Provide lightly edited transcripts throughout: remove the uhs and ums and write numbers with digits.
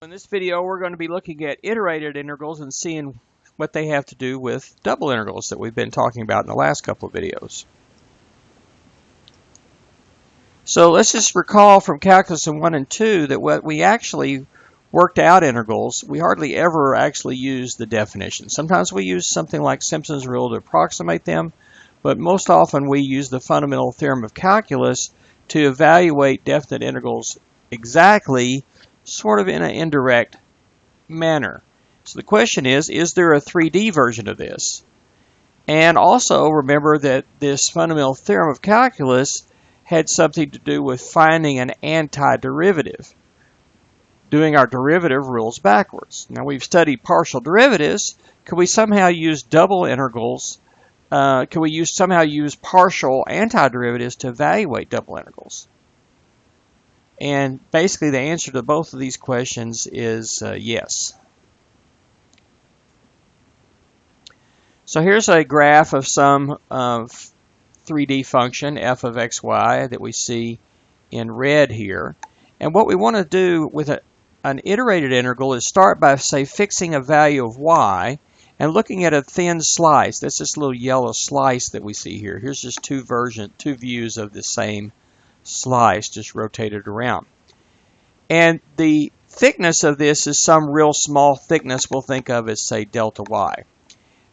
In this video, we're going to be looking at iterated integrals and seeing what they have to do with double integrals that we've been talking about in the last couple of videos. So let's just recall from Calculus 1 and 2 that when we actually worked out integrals, we hardly ever actually use the definition. Sometimes we use something like Simpson's rule to approximate them, but most often we use the fundamental theorem of calculus to evaluate definite integrals exactly, sort of in an indirect manner. So the question is there a 3D version of this? And also remember that this fundamental theorem of calculus had something to do with finding an antiderivative, doing our derivative rules backwards. Now we've studied partial derivatives. Could we somehow use double integrals? Could we somehow use partial antiderivatives to evaluate double integrals? And basically the answer to both of these questions is yes. So here's a graph of some 3D function f of xy that we see in red here. And what we want to do with an iterated integral is start by, say, fixing a value of y and looking at a thin slice. That's this little yellow slice that we see here. Here's just two views of the same slice, just rotated around. And the thickness of this is some real small thickness we'll think of as, say, delta y.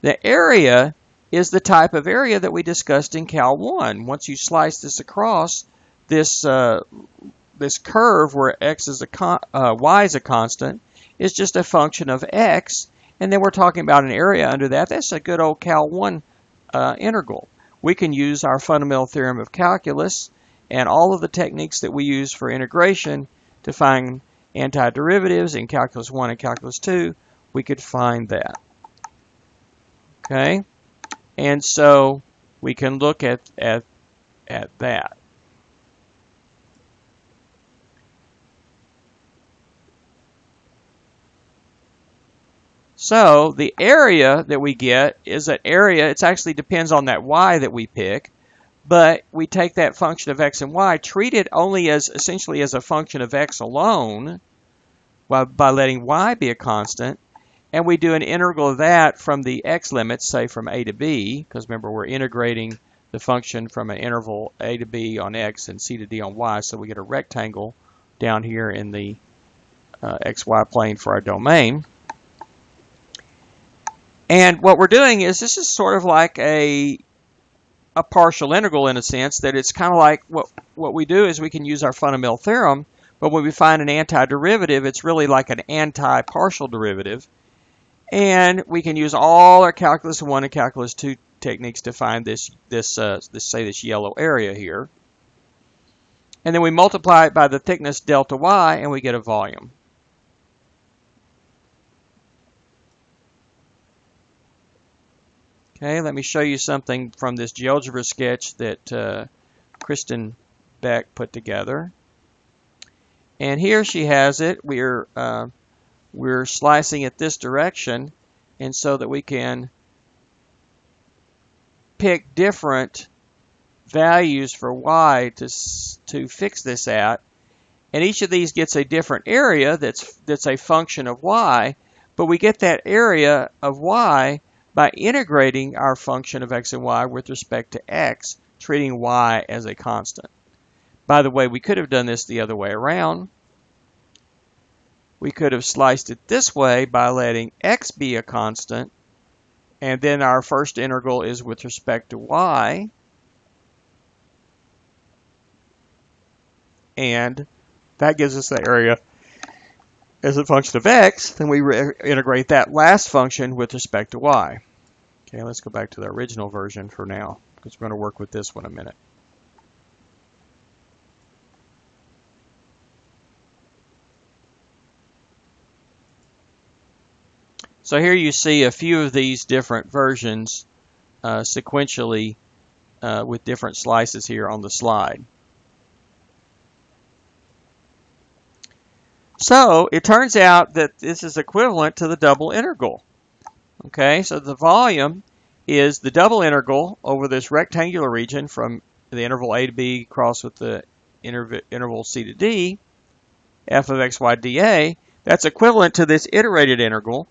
The area is the type of area that we discussed in Cal 1. Once you slice this across, this curve where y is a constant is just a function of x, and then we're talking about an area under that. That's a good old Cal 1 integral. We can use our fundamental theorem of calculus and all of the techniques that we use for integration to find antiderivatives in Calculus 1 and Calculus 2. We could find that. Okay? And so we can look at that. So the area that we get is an area, it actually depends on that y that we pick, but we take that function of x and y, treat it only as essentially as a function of x alone by letting y be a constant, and we do an integral of that from the x limits, say from a to b, because remember we're integrating the function from an interval a to b on x and c to d on y, so we get a rectangle down here in the xy plane for our domain. And what we're doing is this is sort of like a partial integral in a sense, that it's kind of like what we do is we can use our fundamental theorem, but when we find an antiderivative, it's really like an anti-partial derivative. And we can use all our Calculus 1 and Calculus 2 techniques to find this yellow area here. And then we multiply it by the thickness delta y, and we get a volume. Okay, let me show you something from this GeoGebra sketch that Kristen Beck put together. And here she has it. We're slicing it this direction, and so that we can pick different values for y to fix this at. And each of these gets a different area that's a function of y, but we get that area of y by integrating our function of x and y with respect to x, treating y as a constant. By the way, we could have done this the other way around. We could have sliced it this way by letting x be a constant, and then our first integral is with respect to y, and that gives us the area as a function of x. Then we integrate that last function with respect to y. Okay, let's go back to the original version for now, because we're going to work with this one in a minute. So here you see a few of these different versions sequentially with different slices here on the slide. So it turns out that this is equivalent to the double integral. Okay, so the volume is the double integral over this rectangular region from the interval a to b crossed with the interval c to d, f of x, y, dA, That's equivalent to this iterated integral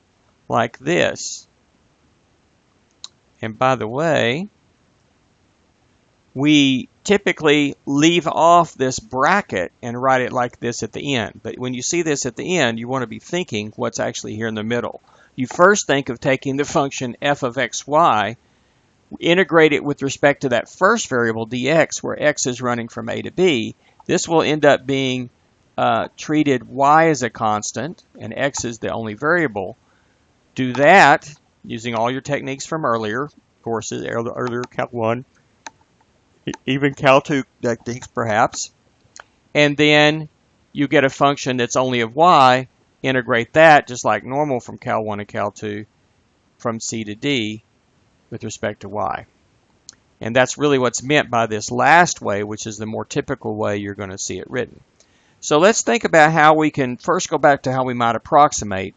like this. And by the way, we typically leave off this bracket and write it like this at the end. But when you see this at the end, you want to be thinking what's actually here in the middle. You first think of taking the function f of xy, integrate it with respect to that first variable dx, where x is running from a to b. This will end up being treated y as a constant, and x is the only variable. Do that using all your techniques from earlier courses, earlier Cal 1, even Cal 2 techniques perhaps, and then you get a function that's only of y. Integrate that just like normal from Cal 1 to Cal 2 from c to d with respect to y. And that's really what's meant by this last way, which is the more typical way you're going to see it written. So let's think about how we can first go back to how we might approximate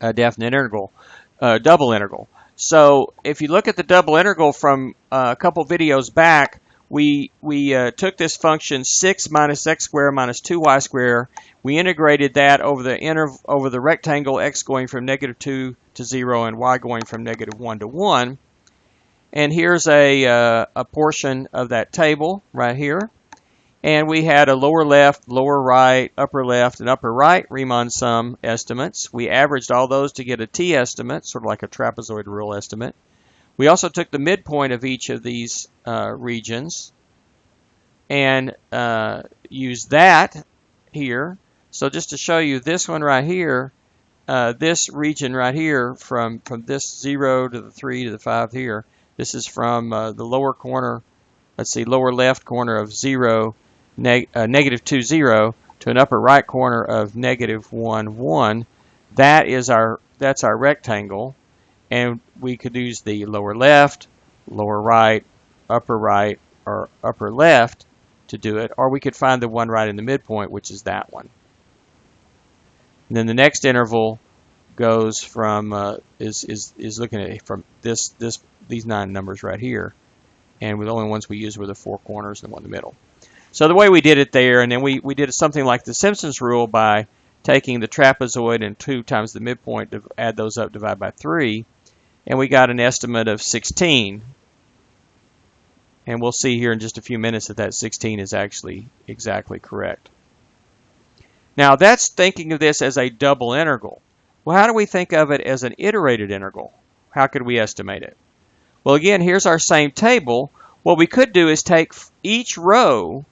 a definite integral, double integral. So if you look at the double integral from a couple videos back, we took this function 6 minus x squared minus 2y squared. We integrated that over the rectangle x going from -2 to 0 and y going from -1 to 1. And here's a portion of that table right here. And we had a lower left, lower right, upper left, and upper right Riemann sum estimates. We averaged all those to get a t estimate, sort of like a trapezoid rule estimate. We also took the midpoint of each of these regions and used that here. So just to show you this one right here, this region right here from this 0 to the 3 to the 5 here, this is from the lower corner, let's see, lower left corner of 0, -2, 0 to an upper right corner of -1, 1. That's our rectangle, and we could use the lower left, lower right, or upper left to do it, or we could find the one right in the midpoint, which is that one. And then the next interval goes from is looking at from these 9 numbers right here, and the only ones we used were the 4 corners and the one in the middle. So the way we did it there, and then we did something like the Simpsons rule by taking the trapezoid and 2 times the midpoint, to add those up, divide by 3, and we got an estimate of 16. And we'll see here in just a few minutes that 16 is actually exactly correct. Now that's thinking of this as a double integral. Well, how do we think of it as an iterated integral? How could we estimate it? Well, again, here's our same table. What we could do is take each row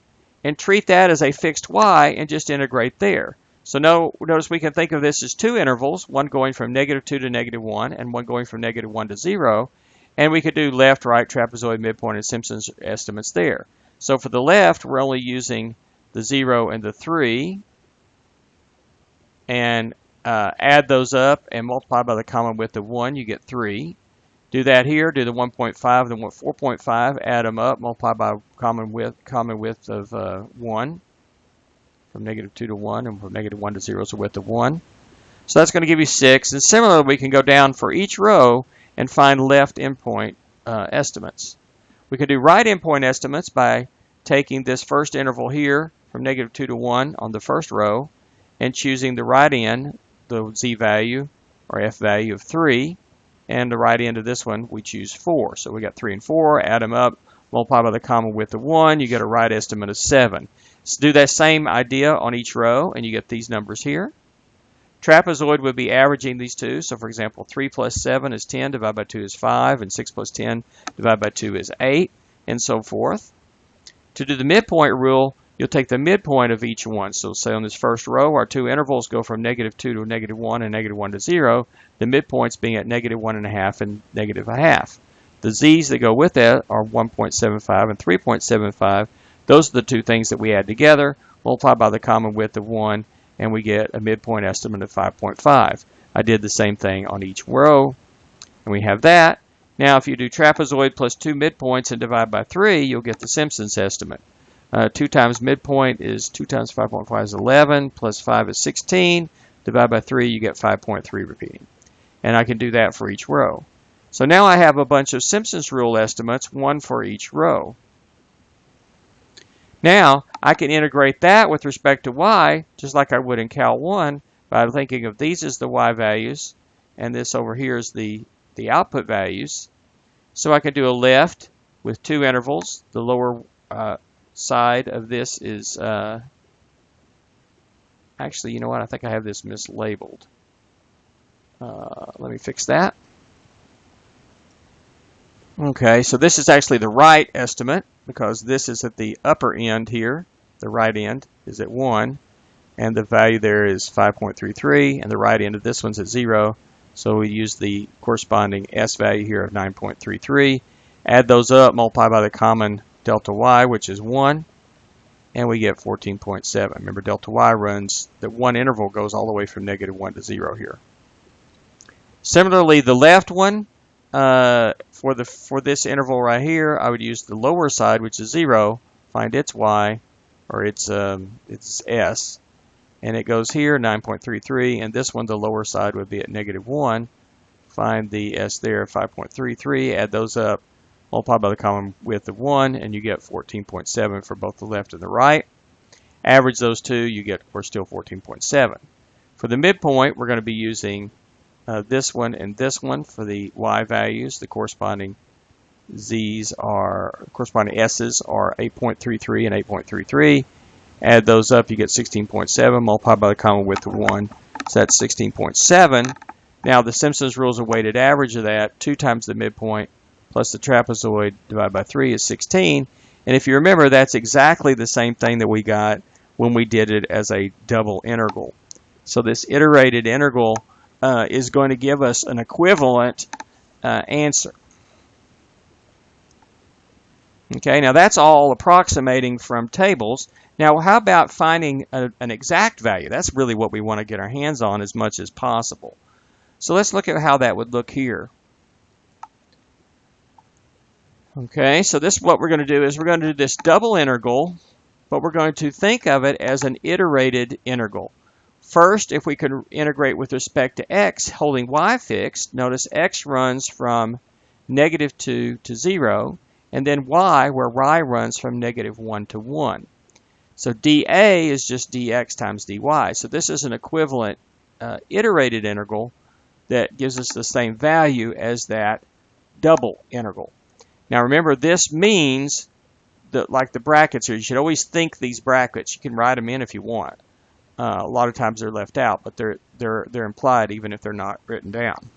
and treat that as a fixed y and just integrate there. So notice we can think of this as 2 intervals, one going from -2 to -1 and one going from -1 to 0. And we could do left, right, trapezoid, midpoint, and Simpson's estimates there. So for the left, we're only using the 0 and the 3. And add those up and multiply by the common width of 1, you get 3. Do that here, do the 1.5 and the 4.5, add them up, multiply by common width of 1, from -2 to 1, and from -1 to 0 is a width of 1. So that's going to give you 6. And similarly, we can go down for each row and find left endpoint estimates. We could do right endpoint estimates by taking this first interval here from -2 to 1 on the first row and choosing the right end, the z value or f value of 3, and the right end of this one we choose 4. So we got 3 and 4, add them up, multiply by the common width of 1, you get a right estimate of 7. So do that same idea on each row and you get these numbers here. Trapezoid would be averaging these two. So for example, 3 plus 7 is 10, divided by 2 is 5, and 6 plus 10 divided by 2 is 8, and so forth. To do the midpoint rule, you'll take the midpoint of each one. So say on this first row, our 2 intervals go from -2 to -1 and -1 to 0. The midpoints being at -1.5 and -0.5. The z's that go with that are 1.75 and 3.75. Those are the 2 things that we add together, multiply by the common width of 1, and we get a midpoint estimate of 5.5. I did the same thing on each row, and we have that. Now if you do trapezoid plus 2 midpoints and divide by 3, you'll get the Simpsons estimate. 2 times midpoint is 2 times 5.5 is 11, plus 5 is 16, divide by 3, you get 5.3 repeating. And I can do that for each row. So now I have a bunch of Simpsons rule estimates, one for each row. Now, I can integrate that with respect to y, just like I would in Cal 1, by thinking of these as the y values, and this over here is the output values. So I can do a left with two intervals. The lower side of this is, actually, you know what? I think I have this mislabeled. Let me fix that. Okay, so this is actually the right estimate because this is at the upper end here. The right end is at 1, and the value there is 5.33, and the right end of this one's at 0. So we use the corresponding S value here of 9.33. Add those up, multiply by the common delta y, which is 1, and we get 14.7. Remember, delta y runs, the one interval goes all the way from -1 to 0 here. Similarly, the left one, for this interval right here, I would use the lower side, which is 0, find its y, or its s, and it goes here, 9.33, and this one, the lower side, would be at -1. Find the s there, 5.33, add those up, multiply by the common width of 1, and you get 14.7 for both the left and the right. Average those two, you get, of course, still 14.7. For the midpoint, we're going to be using this one and this one for the y values. The corresponding s's are 8.33 and 8.33. Add those up, you get 16.7. Multiply by the common width of 1, so that's 16.7. Now the Simpson's rules of weighted average of that, 2 times the midpoint plus the trapezoid divided by 3 is 16. And if you remember, that's exactly the same thing that we got when we did it as a double integral. So this iterated integral is going to give us an equivalent answer. Okay, now that's all approximating from tables. Now how about finding an exact value? That's really what we want to get our hands on as much as possible. So let's look at how that would look here. Okay, so this, what we're going to do is we're going to do this double integral, but we're going to think of it as an iterated integral. First, if we could integrate with respect to x, holding y fixed, notice x runs from -2 to 0, and then y, where y runs from -1 to 1. So dA is just dx times dy. So this is an equivalent iterated integral that gives us the same value as that double integral. Now remember, this means that, like the brackets here, you should always think these brackets. You can write them in if you want. A lot of times they're left out, but they're implied even if they're not written down.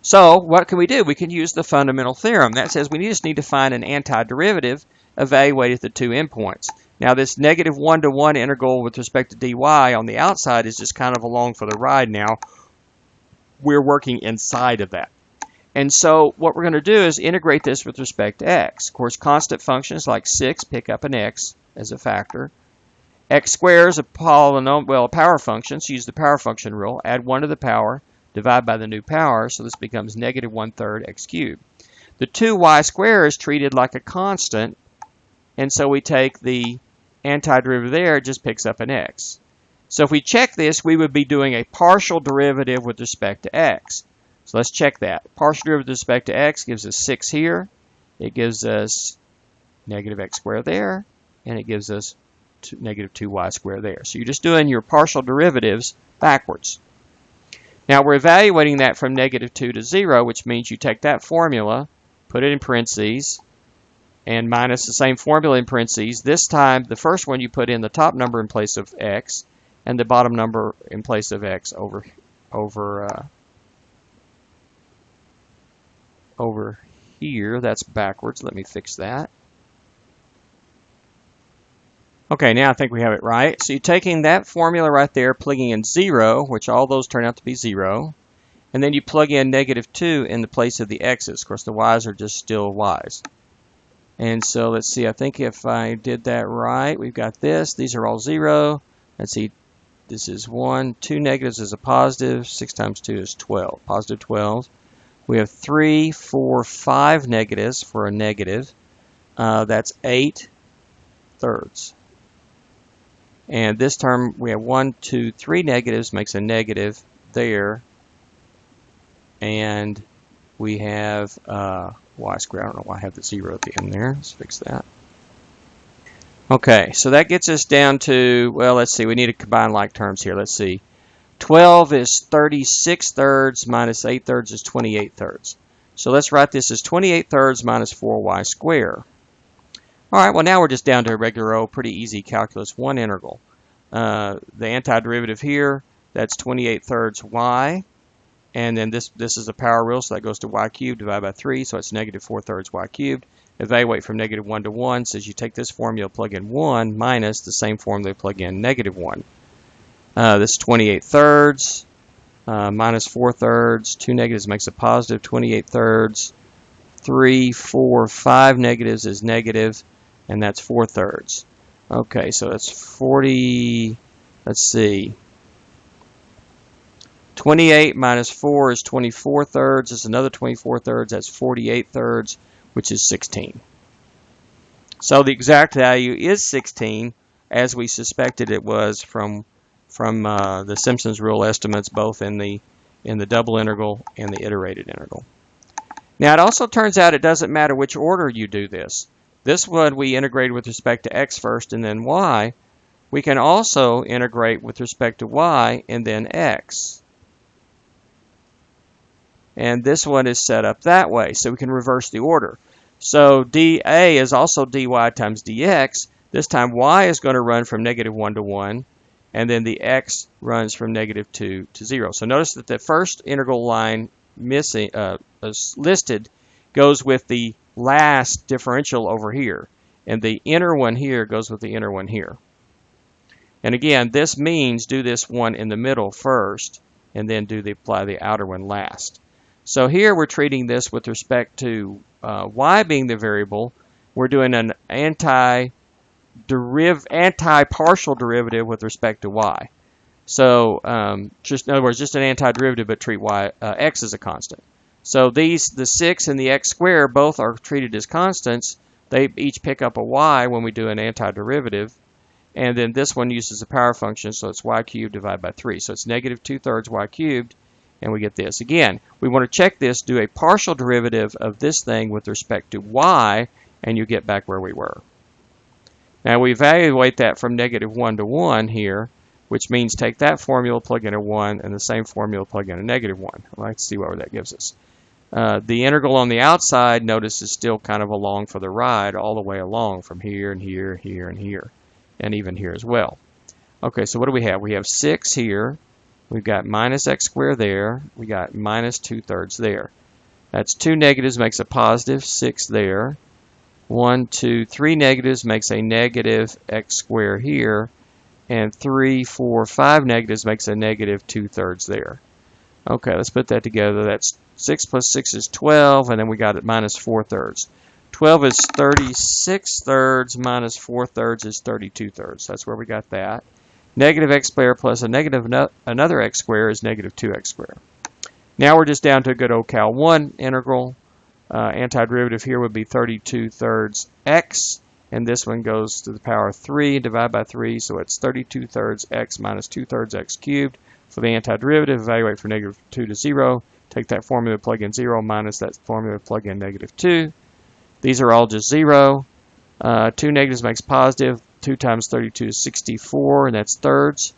So what can we do? We can use the fundamental theorem. That says we just need to find an antiderivative evaluated at the two endpoints. Now this -1 to 1 integral with respect to dy on the outside is just kind of along for the ride now. We're working inside of that. And so what we're going to do is integrate this with respect to x. Of course, constant functions like 6 pick up an x as a factor. X squared is a polynomial, well, a power function, so use the power function rule. Add 1 to the power, divide by the new power, so this becomes -1/3 x cubed. The 2y squared is treated like a constant, and so we take the antiderivative there, it just picks up an x. So if we check this, we would be doing a partial derivative with respect to x. So let's check that. Partial derivative with respect to x gives us 6 here. It gives us -x squared there, and it gives us -2y squared there. So you're just doing your partial derivatives backwards. Now we're evaluating that from -2 to 0, which means you take that formula, put it in parentheses, and minus the same formula in parentheses. This time, the first one you put in the top number in place of x, and the bottom number in place of x over here. That's backwards. Let me fix that. Okay, now I think we have it right. So you're taking that formula right there, plugging in 0, which all those turn out to be 0, and then you plug in -2 in the place of the x's. Of course, the y's are just still y's. And so let's see, I think if I did that right, we've got this. These are all 0. Let's see, this is 1. 2 negatives is a positive. 6 times 2 is 12. Positive 12. We have 3, 4, 5 negatives for a negative. That's 8/3. And this term, we have 1, 2, 3 negatives, makes a negative there. And we have y squared. I don't know why I have the 0 at the end there. Let's fix that. Okay, so that gets us down to, well, let's see, we need to combine like terms here. Let's see. 12 is 36 thirds minus 8 thirds is 28 thirds. So let's write this as 28 thirds minus 4y squared. All right, well, now we're just down to a regular old, pretty easy calculus 1 integral. The antiderivative here, that's 28 thirds y. And then this is a power rule, so that goes to y cubed divided by 3, so it's negative 4 thirds y cubed. Evaluate from negative 1 to 1, says you take this formula, plug in 1, minus the same formula, plug in negative 1. This is 28 thirds, minus 4 thirds, 2 negatives makes a positive, 28 thirds, 3, 4, 5 negatives is negative, and that's 4 thirds. Okay, so that's 40, let's see, 28 minus 4 is 24 thirds. It's another 24 thirds. That's 48 thirds, which is 16. So the exact value is 16, as we suspected it was from the Simpson's rule estimates, both in the double integral and the iterated integral. Now, it also turns out it doesn't matter which order you do this. This one we integrated with respect to x first and then y. We can also integrate with respect to y and then x. And this one is set up that way, so we can reverse the order. So dA is also dy times dx. This time y is going to run from negative 1 to 1, and then the x runs from negative 2 to 0. So notice that the first integral line listed goes with the last differential over here, and the inner one here goes with the inner one here. And again, this means do this one in the middle first, and then apply the outer one last. So here we're treating this with respect to y being the variable. We're doing an anti-partial derivative with respect to y. So just in other words, just an antiderivative, but treat x as a constant. So the 6 and the x squared both are treated as constants. They each pick up a y when we do an antiderivative. And then this one uses a power function, so it's y cubed divided by 3. So it's negative 2 thirds y cubed. And we get this. Again, we want to check this, do a partial derivative of this thing with respect to y, and you get back where we were. Now we evaluate that from negative 1 to 1 here, which means take that formula, plug in a 1, and the same formula, plug in a negative 1. Let's see what that gives us. The integral on the outside, notice, is still kind of along for the ride all the way along from here and here, here, and here, and even here as well. Okay, so what do we have? We have 6 here. We've got minus x squared there. We got minus 2 thirds there. That's 2 negatives makes a positive, 6 there. 1, 2, 3 negatives makes a negative x squared here. And 3, 4, 5 negatives makes a negative 2 thirds there. Okay, let's put that together. That's 6 plus 6 is 12, and then we got it minus 4 thirds. 12 is 36 thirds minus 4 thirds is 32 thirds. That's where we got that. Negative x squared plus another x squared is negative 2x squared. Now we're just down to a good old Cal 1 integral. Antiderivative here would be 32 thirds x, and this one goes to the power of 3, divided by 3, so it's 32 thirds x minus 2 thirds x cubed. For the antiderivative, evaluate from negative 2 to 0. Take that formula, plug in 0, minus that formula, plug in negative 2. These are all just 0. 2 negatives makes positive. 2 times 32 is 64, and that's thirds.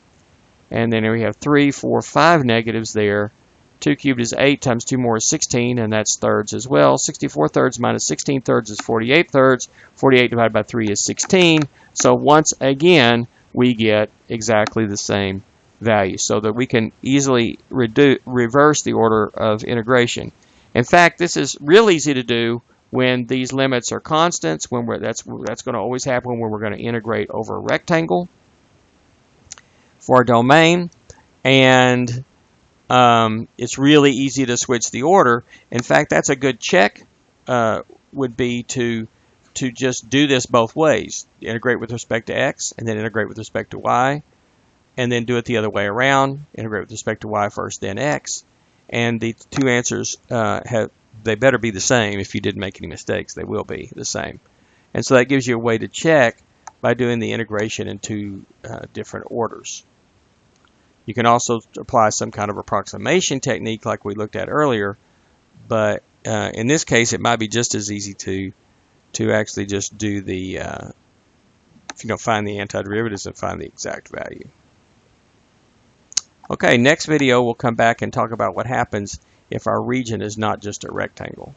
And then we have 3, 4, 5 negatives there. 2 cubed is 8 times 2 more is 16, and that's thirds as well. 64 thirds minus 16 thirds is 48 thirds. 48 divided by 3 is 16. So once again, we get exactly the same value, so that we can easily reverse the order of integration. In fact, this is real easy to do when these limits are constants. That's going to always happen when we're going to integrate over a rectangle for a domain, and it's really easy to switch the order. In fact, that's a good check would be to just do this both ways. Integrate with respect to x, and then integrate with respect to y, and then do it the other way around. Integrate with respect to y first, then x. And the two answers they better be the same. If you didn't make any mistakes, they will be the same. And so that gives you a way to check by doing the integration in two different orders. You can also apply some kind of approximation technique like we looked at earlier, but in this case it might be just as easy to actually just do the find the antiderivatives and find the exact value. Okay, next video we'll come back and talk about what happens if our region is not just a rectangle.